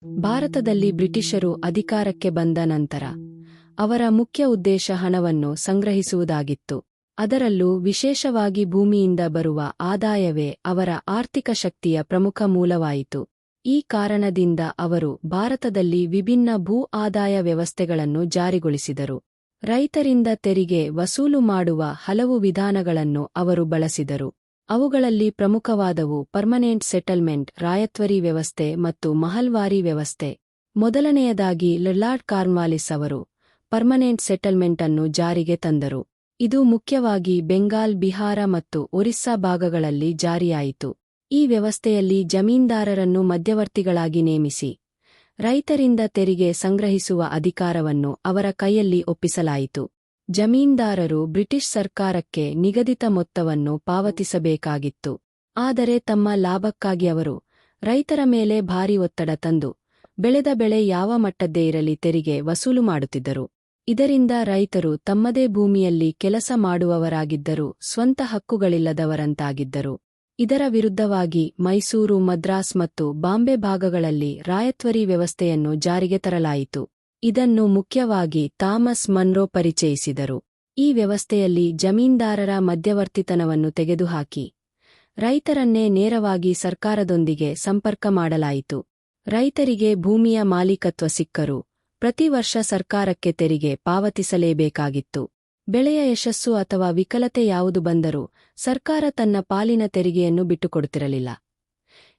ಭಾರತದಲ್ಲಿ ಬ್ರಿಟಿಷರು ಅಧಿಕಾರಕ್ಕೆ ಬಂದ ನಂತರ ಅವರ ಮುಖ್ಯ ಉದ್ದೇಶ ಹಣವನ್ನು ಸಂಗ್ರಹಿಸುವುದಾಗಿತ್ತು. ಅದರಲ್ಲೂ ವಿಶೇಷವಾಗಿ ಭೂಮಿಯಿಂದ ಬರುವ ಆದಾಯವೇ ಅವರ ಆರ್ಥಿಕ ಶಕ್ತಿಯ ಪ್ರಮುಖ ಮೂಲವಾಯಿತು. ಈ ಕಾರಣದಿಂದ ಅವರು ಭಾರತದಲ್ಲಿ ವಿಭಿನ್ನ ಭೂ ಆದಾಯ ವ್ಯವಸ್ಥೆಗಳನ್ನು ಜಾರಿಗೊಳಿಸಿದರು. ರೈತರಿಂದ ತೆರಿಗೆ ವಸೂಲು ಮಾಡುವ ಹಲವು ವಿಧಾನಗಳನ್ನು ಅವರು ಬಳಸಿದರು. ಅವುಗಳಲ್ಲಿ ಪ್ರಮುಖವಾದವು ಪರ್ಮನೆಂಟ್ ಸೆಟಲ್ಮೆಂಟ್, ರಾಯತ್ವರಿ ವ್ಯವಸ್ಥೆ ಮತ್ತು ಮಹಲ್ವಾರಿ ವ್ಯವಸ್ಥೆ. ಮೊದಲನೆಯದಾಗಿ ಲಾರ್ಡ್ ಕಾರ್ನ್ವಾಲಿಸ್ ಅವರು ಪರ್ಮನೆಂಟ್ ಸೆಟಲ್ಮೆಂಟ್ ಅನ್ನು ಜಾರಿಗೆ ತಂದರು. ಇದು ಮುಖ್ಯವಾಗಿ ಬೆಂಗಾಲ್, ಬಿಹಾರ ಮತ್ತು ಒರಿಸ್ಸಾ ಭಾಗಗಳಲ್ಲಿ ಜಾರಿಯಾಯಿತು. ಈ ವ್ಯವಸ್ಥೆಯಲ್ಲಿ ಜಮೀನ್ದಾರರನ್ನು ಮಧ್ಯವರ್ತಿಗಳಾಗಿ ನೇಮಿಸಿ ರೈತರಿಂದ ತೆರಿಗೆ ಸಂಗ್ರಹಿಸುವ ಅಧಿಕಾರವನ್ನು ಅವರ ಕೈಯಲ್ಲಿ ಒಪ್ಪಿಸಲಾಯಿತು. ಜಮೀನ್ದಾರರು ಬ್ರಿಟಿಷ್ ಸರ್ಕಾರಕ್ಕೆ ನಿಗದಿತ ಮೊತ್ತವನ್ನು ಪಾವತಿಸಬೇಕಾಗಿತ್ತು. ಆದರೆ ತಮ್ಮ ಲಾಭಕ್ಕಾಗಿ ಅವರು ರೈತರ ಮೇಲೆ ಭಾರೀ ಒತ್ತಡ ತಂದು ಬೆಳೆದ ಬೆಳೆ ಯಾವ ಮಟ್ಟದ್ದೇ ಇರಲಿ ತೆರಿಗೆ ವಸೂಲು ಮಾಡುತ್ತಿದ್ದರು. ಇದರಿಂದ ರೈತರು ತಮ್ಮದೇ ಭೂಮಿಯಲ್ಲಿ ಕೆಲಸ ಮಾಡುವವರಾಗಿದ್ದರೂ ಸ್ವಂತ ಹಕ್ಕುಗಳಿಲ್ಲದವರಂತಾಗಿದ್ದರು. ಇದರ ವಿರುದ್ಧವಾಗಿ ಮೈಸೂರು, ಮದ್ರಾಸ್ ಮತ್ತು ಬಾಂಬೆ ಭಾಗಗಳಲ್ಲಿ ರಾಯತ್ವರಿ ವ್ಯವಸ್ಥೆಯನ್ನು ಜಾರಿಗೆ ತರಲಾಯಿತು. ಇದನ್ನು ಮುಖ್ಯವಾಗಿ ಥಾಮಸ್ ಮನ್ರೋ ಪರಿಚಯಿಸಿದರು. ಈ ವ್ಯವಸ್ಥೆಯಲ್ಲಿ ಜಮೀನ್ದಾರರ ಮಧ್ಯವರ್ತಿತನವನ್ನು ತೆಗೆದುಹಾಕಿ ರೈತರನ್ನೇ ನೇರವಾಗಿ ಸರ್ಕಾರದೊಂದಿಗೆ ಸಂಪರ್ಕ ಮಾಡಲಾಯಿತು. ರೈತರಿಗೆ ಭೂಮಿಯ ಮಾಲೀಕತ್ವ ಸಿಕ್ಕರೂ ಪ್ರತಿ ವರ್ಷ ಸರ್ಕಾರಕ್ಕೆ ತೆರಿಗೆ ಪಾವತಿಸಲೇಬೇಕಾಗಿತ್ತು. ಬೆಳೆಯ ಯಶಸ್ಸು ಅಥವಾ ವಿಕಲತೆ ಯಾವುದು ಬಂದರೂ ಸರ್ಕಾರ ತನ್ನ ಪಾಲಿನ ತೆರಿಗೆಯನ್ನು ಬಿಟ್ಟುಕೊಡುತ್ತಿರಲಿಲ್ಲ.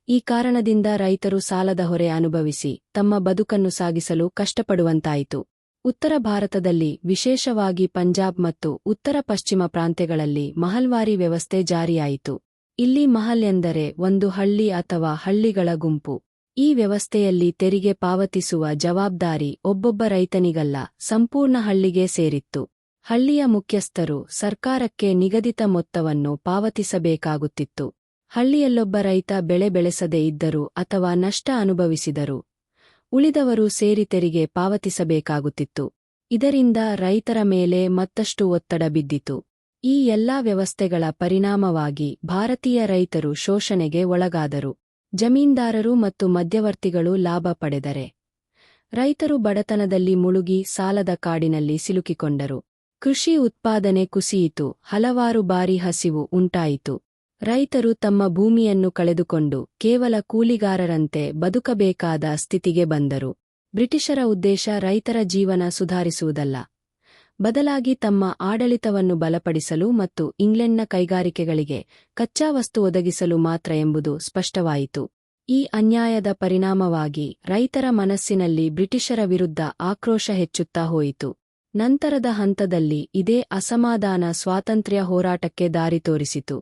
ಈ ಕಾರಣದಿಂದ ರೈತರು ಸಾಲದ ಹೊರೆ ಅನುಭವಿಸಿ ತಮ್ಮ ಬದುಕನ್ನು ಸಾಗಿಸಲು ಕಷ್ಟಪಡುವಂತಾಯಿತು. ಉತ್ತರ ಭಾರತದಲ್ಲಿ, ವಿಶೇಷವಾಗಿ ಪಂಜಾಬ್ ಮತ್ತು ಉತ್ತರ ಪಶ್ಚಿಮ ಪ್ರಾಂತ್ಯಗಳಲ್ಲಿ ಮಹಲ್ವಾರಿ ವ್ಯವಸ್ಥೆ ಜಾರಿಯಾಯಿತು. ಇಲ್ಲಿ ಮಹಲ್ ಎಂದರೆ ಒಂದು ಹಳ್ಳಿ ಅಥವಾ ಹಳ್ಳಿಗಳ ಗುಂಪು. ಈ ವ್ಯವಸ್ಥೆಯಲ್ಲಿ ತೆರಿಗೆ ಪಾವತಿಸುವ ಜವಾಬ್ದಾರಿ ಒಬ್ಬೊಬ್ಬ ರೈತನಿಗಲ್ಲ, ಸಂಪೂರ್ಣ ಹಳ್ಳಿಗೆ ಸೇರಿತ್ತು. ಹಳ್ಳಿಯ ಮುಖ್ಯಸ್ಥರು ಸರ್ಕಾರಕ್ಕೆ ನಿಗದಿತ ಮೊತ್ತವನ್ನು ಪಾವತಿಸಬೇಕಾಗುತ್ತಿತ್ತು. ಹಳ್ಳಿಯಲ್ಲೊಬ್ಬ ರೈತ ಬೆಳೆ ಬೆಳೆಸದೇ ಇದ್ದರೂ ಅಥವಾ ನಷ್ಟ ಅನುಭವಿಸಿದರೂ ಉಳಿದವರು ಸೇರಿ ತೆರಿಗೆ ಪಾವತಿಸಬೇಕಾಗುತ್ತಿತ್ತು. ಇದರಿಂದ ರೈತರ ಮೇಲೆ ಮತ್ತಷ್ಟು ಒತ್ತಡ ಬಿದ್ದಿತು. ಈ ಎಲ್ಲಾ ವ್ಯವಸ್ಥೆಗಳ ಪರಿಣಾಮವಾಗಿ ಭಾರತೀಯ ರೈತರು ಶೋಷಣೆಗೆ ಒಳಗಾದರು. ಜಮೀನ್ದಾರರು ಮತ್ತು ಮಧ್ಯವರ್ತಿಗಳು ಲಾಭ ಪಡೆದರೆ ರೈತರು ಬಡತನದಲ್ಲಿ ಮುಳುಗಿ ಸಾಲದ ಕಾಡಿನಲ್ಲಿ ಸಿಲುಕಿಕೊಂಡರು. ಕೃಷಿ ಉತ್ಪಾದನೆ ಕುಸಿಯಿತು, ಹಲವಾರು ಬಾರಿ ಹಸಿವು ಉಂಟಾಯಿತು. ರೈತರು ತಮ್ಮ ಭೂಮಿಯನ್ನು ಕಳೆದುಕೊಂಡು ಕೇವಲ ಕೂಲಿಗಾರರಂತೆ ಬದುಕಬೇಕಾದ ಸ್ಥಿತಿಗೆ ಬಂದರು. ಬ್ರಿಟಿಷರ ಉದ್ದೇಶ ರೈತರ ಜೀವನ ಸುಧಾರಿಸುವುದಲ್ಲ, ಬದಲಾಗಿ ತಮ್ಮ ಆಡಳಿತವನ್ನು ಬಲಪಡಿಸಲು ಮತ್ತು ಇಂಗ್ಲೆಂಡ್ನ ಕೈಗಾರಿಕೆಗಳಿಗೆ ಕಚ್ಚಾ ವಸ್ತು ಒದಗಿಸಲು ಮಾತ್ರ ಎಂಬುದು ಸ್ಪಷ್ಟವಾಯಿತು. ಈ ಅನ್ಯಾಯದ ಪರಿಣಾಮವಾಗಿ ರೈತರ ಮನಸ್ಸಿನಲ್ಲಿ ಬ್ರಿಟಿಷರ ವಿರುದ್ಧ ಆಕ್ರೋಶ ಹೆಚ್ಚುತ್ತಾ ಹೋಯಿತು. ನಂತರದ ಹಂತದಲ್ಲಿ ಇದೇ ಅಸಮಾಧಾನ ಸ್ವಾತಂತ್ರ್ಯ ಹೋರಾಟಕ್ಕೆ ದಾರಿ ತೋರಿಸಿತು.